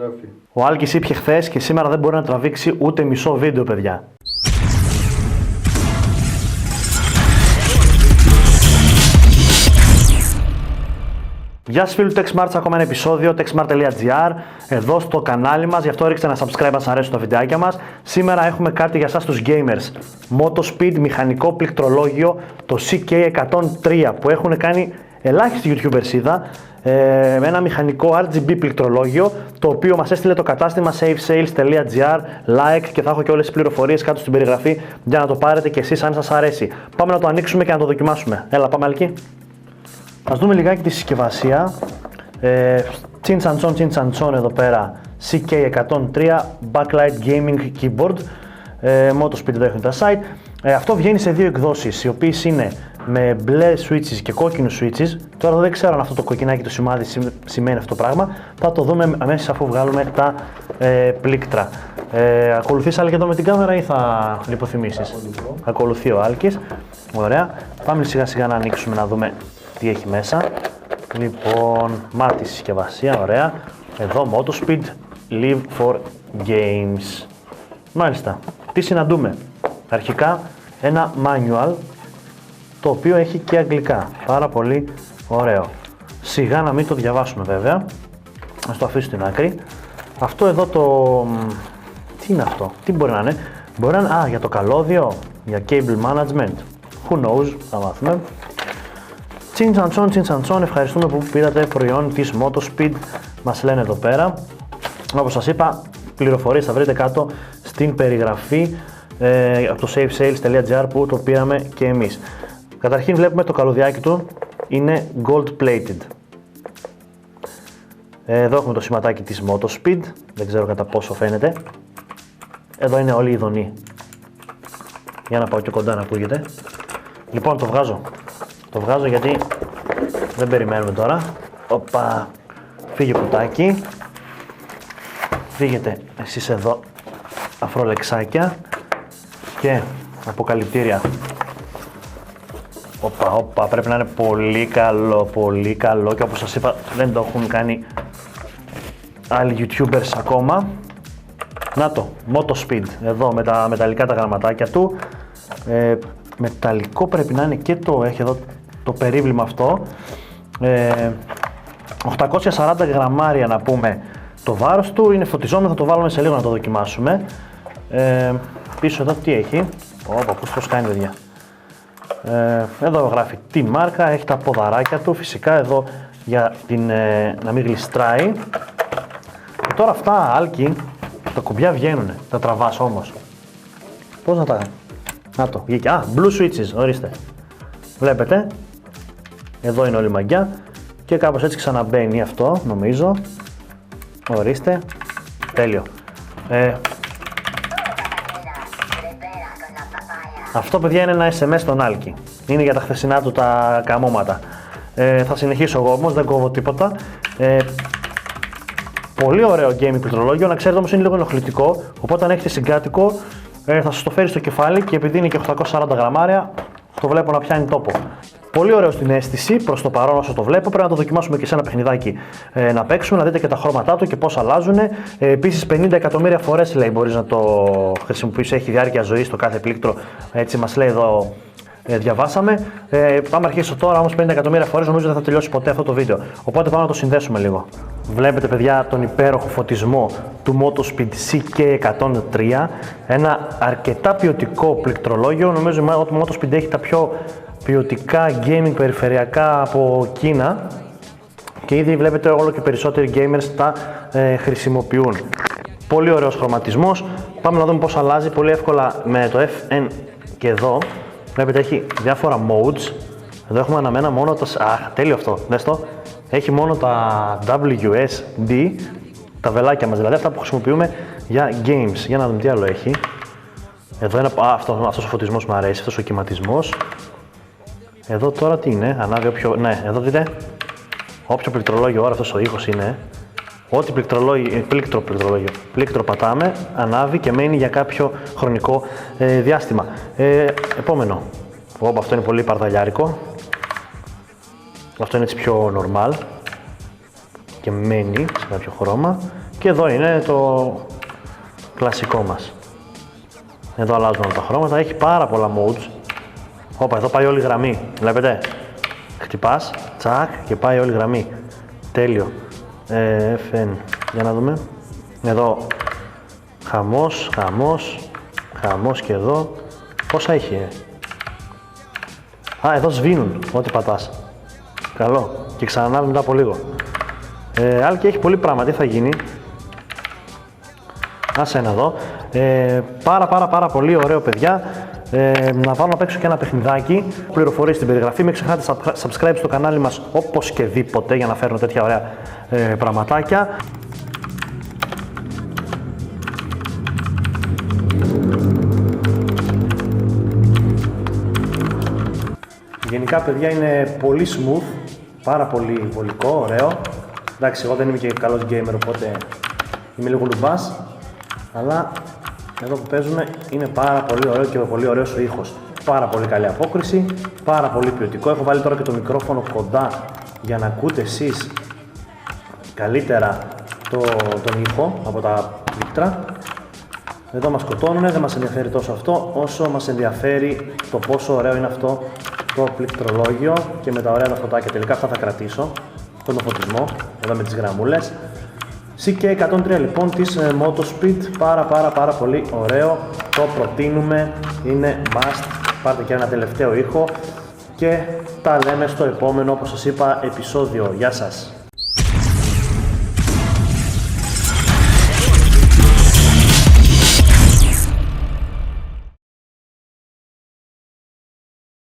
γράφει. Ο Άλκης ήπιε χθες και σήμερα δεν μπορεί να τραβήξει ούτε μισό βίντεο, παιδιά. Γεια σας φίλοι του TechSmart, ακόμα ένα επεισόδιο techsmart.gr εδώ στο κανάλι μας, γι' αυτό ρίξτε ένα subscribe αν σας αρέσουν τα βιντεάκια μας. Σήμερα έχουμε κάτι για εσάς τους gamers, MotoSpeed μηχανικό πληκτρολόγιο, το CK103 που έχουν κάνει ελάχιστοι YouTubers είδα, με ένα μηχανικό RGB πληκτρολόγιο, το οποίο μας έστειλε το κατάστημα safesales.gr, like, και θα έχω και όλες τις πληροφορίες κάτω στην περιγραφή για να το πάρετε και εσείς αν σας αρέσει. Πάμε να το ανοίξουμε και να το δοκιμάσουμε. Έλα, πάμε Αλκή. Ας δούμε λιγάκι τη συσκευασία. Τσιντσαντσόν εδώ πέρα, CK103 Backlight Gaming Keyboard, MotoSpeed εδώ έχουν τα site. Αυτό βγαίνει σε δύο εκδόσεις, οι οποίες είναι με μπλε switches και κόκκινους switches. Τώρα δεν ξέρω αν αυτό το κοκκινάκι το σημάδι σημαίνει αυτό το πράγμα. Θα το δούμε αμέσως αφού βγάλουμε τα πλήκτρα. Ακολουθείς Άλκη εδώ με την κάμερα ή θα λιποθυμήσεις? Ακολουθεί ο Άλκης. Ωραία. Πάμε σιγά σιγά να ανοίξουμε να δούμε τι έχει μέσα. Λοιπόν, μάτι συσκευασία, ωραία. Εδώ MotoSpeed Live for Games. Μάλιστα. Τι συναντούμε? Αρχικά ένα manual, το οποίο έχει και αγγλικά. Πάρα πολύ ωραίο. Σιγά να μην το διαβάσουμε βέβαια. Ας το αφήσω στην άκρη. Αυτό εδώ το... Τι είναι αυτό? Τι μπορεί να είναι? Μπορεί να είναι για το καλώδιο, για cable management. Who knows, θα μάθουμε. Τσιντσαντσόν, ευχαριστούμε που πήρατε προϊόν της MotoSpeed, μας λένε εδώ πέρα. Όπως σας είπα, πληροφορίες θα βρείτε κάτω στην περιγραφή από το safesales.gr που το πήραμε και εμείς. Καταρχήν βλέπουμε το καλωδιάκι του, είναι gold plated. Εδώ έχουμε το σηματάκι της MotoSpeed, δεν ξέρω κατά πόσο φαίνεται. Εδώ είναι όλη η ειδονή. Για να πάω και κοντά να ακούγεται. Λοιπόν, το βγάζω γιατί δεν περιμένουμε τώρα. Οπα, φύγε κουτάκι. Φύγετε εσείς εδώ αφρολεξάκια και αποκαλυπτήρια. Οπα, πρέπει να είναι πολύ καλό και όπως σας είπα δεν το έχουν κάνει άλλοι YouTubers ακόμα. Να το, MotoSpeed, εδώ με τα μεταλλικά τα γραμματάκια του. Μεταλλικό πρέπει να είναι και έχει εδώ το περίβλημα αυτό. 840 γραμμάρια να πούμε το βάρος του, είναι φωτιζόμενο, θα το βάλουμε σε λίγο να το δοκιμάσουμε. Πίσω εδώ τι έχει? Πώς το κάνει παιδιά? Εδώ γράφει τη μάρκα, έχει τα ποδαράκια του φυσικά εδώ για να μην γλιστράει. Και τώρα αυτά Άλκη, τα κουμπιά βγαίνουν, τα τραβάς όμως. Πώς να τα... Να το, blue switches, ορίστε. Βλέπετε, εδώ είναι όλη η μαγιά και κάπως έτσι ξαναμπαίνει αυτό, νομίζω. Ορίστε, τέλειο. Αυτό παιδιά είναι ένα SMS στον Άλκη. Είναι για τα χθεσινά του τα καμώματα. Θα συνεχίσω εγώ όμως, δεν κόβω τίποτα. Πολύ ωραίο gaming πληκτρολόγιο, να ξέρετε όμως είναι λίγο ενοχλητικό, οπότε αν έχετε συγκάτοικο θα σας το φέρει στο κεφάλι και επειδή είναι και 840 γραμμάρια, το βλέπω να πιάνει τόπο. Πολύ ωραίο στην αίσθηση, προς το παρόν όσο το βλέπω, πρέπει να το δοκιμάσουμε και σε ένα παιχνιδάκι να παίξουμε, να δείτε και τα χρώματά του και πώς αλλάζουν. Επίσης 50 εκατομμύρια φορές λέει μπορείς να το χρησιμοποιήσεις, έχει διάρκεια ζωής το κάθε πλήκτρο, έτσι μας λέει εδώ. Διαβάσαμε. Πάμε αρχίσω τώρα όμως 50 εκατομμύρια φορές, νομίζω δεν θα τελειώσει ποτέ αυτό το βίντεο. Οπότε πάμε να το συνδέσουμε λίγο. Βλέπετε παιδιά τον υπέροχο φωτισμό του MotoSpeed CK103. Ένα αρκετά ποιοτικό πληκτρολόγιο. Νομίζω ότι το MotoSpeed έχει τα πιο ποιοτικά gaming περιφερειακά από Κίνα. Και ήδη βλέπετε όλο και περισσότεροι gamers τα χρησιμοποιούν. Πολύ ωραίος χρωματισμός. Πάμε να δούμε πώς αλλάζει πολύ εύκολα με το FN και εδώ. Βλέπετε έχει διάφορα modes. Εδώ έχουμε αναμένα μόνο τα... τέλειο αυτό, δες το. Έχει μόνο τα WSD, τα βελάκια μας, δηλαδή αυτά που χρησιμοποιούμε για games. Για να δούμε τι άλλο έχει. Εδώ είναι... αυτός ο φωτισμός μου αρέσει, αυτός ο κυματισμός. Εδώ τώρα τι είναι, ανάβει όποιο... Ναι, εδώ δείτε. Όποιο πληκτρολόγιο ώρα αυτός ο ήχος είναι. Ό,τι πλήκτρο πατάμε, ανάβει και μένει για κάποιο χρονικό διάστημα. Επόμενο. Αυτό είναι πολύ παρδαλιάρικο. Αυτό είναι έτσι πιο normal και μένει σε κάποιο χρώμα. Και εδώ είναι το κλασικό μας. Εδώ αλλάζουν όλα τα χρώματα, έχει πάρα πολλά modes. Όπα, εδώ πάει όλη η γραμμή, βλέπετε. Χτυπάς, τσακ και πάει όλη η γραμμή. Τέλειο. FN, για να δούμε. Εδώ, χαμός και εδώ. Πόσα έχει, Α, εδώ σβήνουν, ό,τι πατάς. Καλό. Και ξανανάβει μετά από λίγο. Άλλη και έχει πολύ πράγμα, τι θα γίνει. Άσε ένα εδώ. Πάρα πολύ ωραίο, παιδιά. Να βάλω να παίξω και ένα παιχνιδάκι. Πληροφορίες στην περιγραφή. Μην ξεχάσετε subscribe στο κανάλι μας όπως και δίποτε για να φέρνω τέτοια ωραία πραγματάκια. Γενικά, παιδιά, είναι πολύ smooth, πάρα πολύ βολικό, ωραίο. Εντάξει, εγώ δεν είμαι και καλός gamer, οπότε είμαι λίγο λουμπάς. Αλλά εδώ που παίζουμε είναι πάρα πολύ ωραίο και πολύ ωραίος ο ήχος. Πάρα πολύ καλή απόκριση, πάρα πολύ ποιοτικό. Έχω βάλει τώρα και το μικρόφωνο κοντά για να ακούτε εσείς καλύτερα τον ήχο από τα πλήκτρα. Εδώ μας σκοτώνουνε, δεν μας ενδιαφέρει τόσο αυτό όσο μας ενδιαφέρει το πόσο ωραίο είναι αυτό το πληκτρολόγιο και με τα ωραία τα φωτάκια. Τελικά αυτά θα κρατήσω, τον φωτισμό, εδώ με τις γραμμούλες. CK103 λοιπόν της Motospeed, πάρα πολύ ωραίο, το προτείνουμε, είναι must. Πάρτε και ένα τελευταίο ήχο και τα λέμε στο επόμενο, όπως σας είπα, επεισόδιο. Γεια σας!